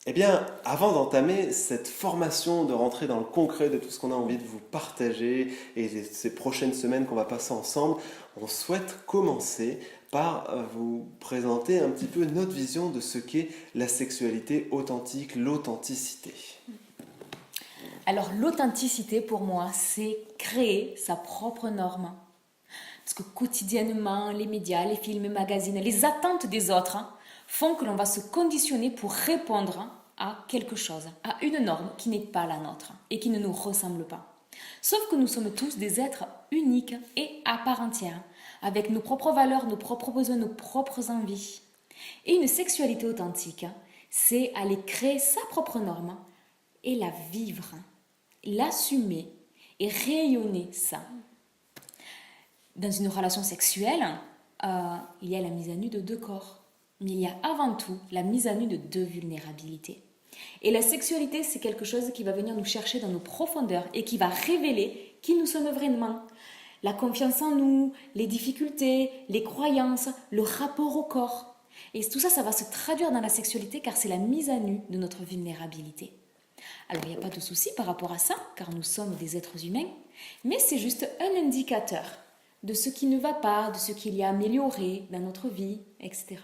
Eh bien, avant d'entamer cette formation, de rentrer dans le concret de tout ce qu'on a envie de vous partager et ces prochaines semaines qu'on va passer ensemble, on souhaite commencer par vous présenter un petit peu notre vision de ce qu'est la sexualité authentique, l'authenticité. Alors l'authenticité pour moi, c'est créer sa propre norme. Parce que quotidiennement, les médias, les films, les magazines, les attentes des autres font que l'on va se conditionner pour répondre à quelque chose, à une norme qui n'est pas la nôtre et qui ne nous ressemble pas. Sauf que nous sommes tous des êtres uniques et à part entière, avec nos propres valeurs, nos propres besoins, nos propres envies. Et une sexualité authentique, c'est aller créer sa propre norme et la vivre, l'assumer et rayonner ça. Dans une relation sexuelle, il y a la mise à nu de deux corps, mais il y a avant tout la mise à nu de deux vulnérabilités. Et la sexualité, c'est quelque chose qui va venir nous chercher dans nos profondeurs et qui va révéler qui nous sommes vraiment. La confiance en nous, les difficultés, les croyances, le rapport au corps. Et tout ça, ça va se traduire dans la sexualité car c'est la mise à nu de notre vulnérabilité. Alors il n'y a pas de souci par rapport à ça, car nous sommes des êtres humains, mais c'est juste un indicateur de ce qui ne va pas, de ce qu'il y a à améliorer dans notre vie, etc.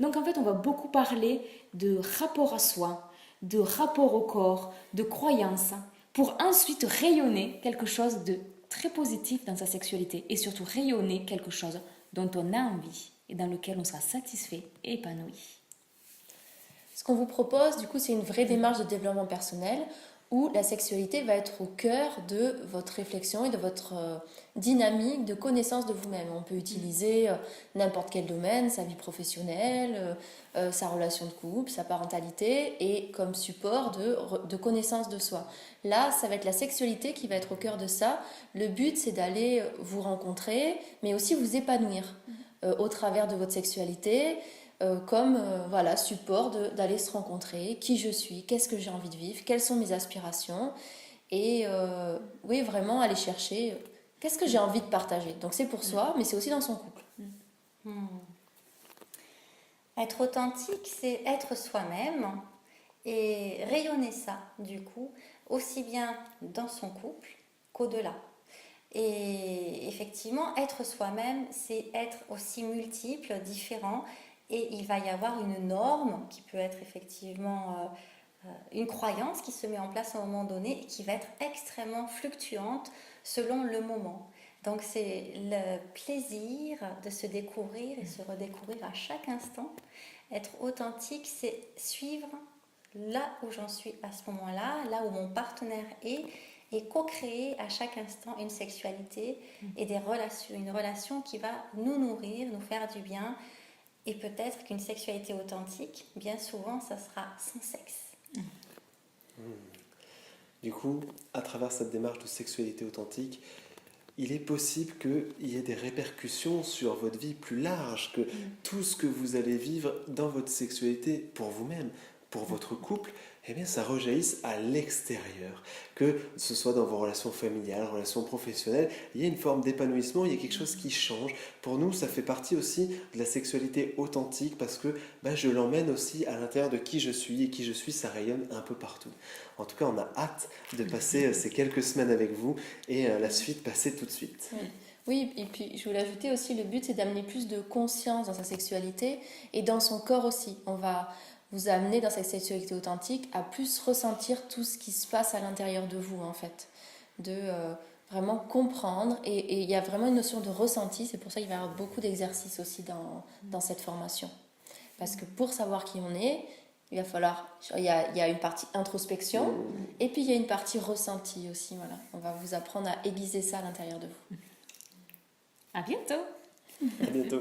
Donc en fait, on va beaucoup parler de rapport à soi, de rapport au corps, de croyances, pour ensuite rayonner quelque chose de très positif dans sa sexualité et surtout rayonner quelque chose dont on a envie et dans lequel on sera satisfait et épanoui. Ce qu'on vous propose, du coup, c'est une vraie démarche de développement personnel où la sexualité va être au cœur de votre réflexion et de votre dynamique de connaissance de vous-même. On peut utiliser n'importe quel domaine, sa vie professionnelle, sa relation de couple, sa parentalité, et comme support de connaissance de soi. Là, ça va être la sexualité qui va être au cœur de ça. Le but, c'est d'aller vous rencontrer, mais aussi vous épanouir au travers de votre sexualité, comme voilà, support d'aller se rencontrer, qui je suis, qu'est-ce que j'ai envie de vivre, quelles sont mes aspirations, et oui, vraiment aller chercher qu'est-ce que j'ai envie de partager. Donc c'est pour soi, mais c'est aussi dans son couple. Être authentique, c'est être soi-même et rayonner ça, du coup, aussi bien dans son couple qu'au-delà. Et effectivement, être soi-même, c'est être aussi multiple, différent, et il va y avoir une norme qui peut être effectivement une croyance qui se met en place à un moment donné et qui va être extrêmement fluctuante selon le moment. Donc c'est le plaisir de se découvrir et se redécouvrir à chaque instant. Être authentique, c'est suivre là où j'en suis à ce moment-là, là où mon partenaire est, et co-créer à chaque instant une sexualité et des relations, une relation qui va nous nourrir, nous faire du bien. Et peut-être qu'une sexualité authentique, bien souvent, ça sera sans sexe. Du coup, à travers cette démarche de sexualité authentique, il est possible qu'il y ait des répercussions sur votre vie plus large, que tout ce que vous allez vivre dans votre sexualité pour vous-même, pour votre couple, eh bien, ça rejaillisse à l'extérieur. Que ce soit dans vos relations familiales, relations professionnelles, il y a une forme d'épanouissement, il y a quelque chose qui change. Pour nous, ça fait partie aussi de la sexualité authentique parce que je l'emmène aussi à l'intérieur de qui je suis et qui je suis, ça rayonne un peu partout. En tout cas, on a hâte de passer ces quelques semaines avec vous et la suite passer tout de suite. Oui, et puis je voulais ajouter aussi, le but c'est d'amener plus de conscience dans sa sexualité et dans son corps aussi. On va vous amener dans cette sexualité authentique à plus ressentir tout ce qui se passe à l'intérieur de vous en fait. De vraiment comprendre, et il y a vraiment une notion de ressenti, c'est pour ça qu'il va y avoir beaucoup d'exercices aussi dans cette formation. Parce que pour savoir qui on est, il va falloir, il y a une partie introspection et puis il y a une partie ressenti aussi. Voilà. On va vous apprendre à aiguiser ça à l'intérieur de vous. À bientôt! À bientôt!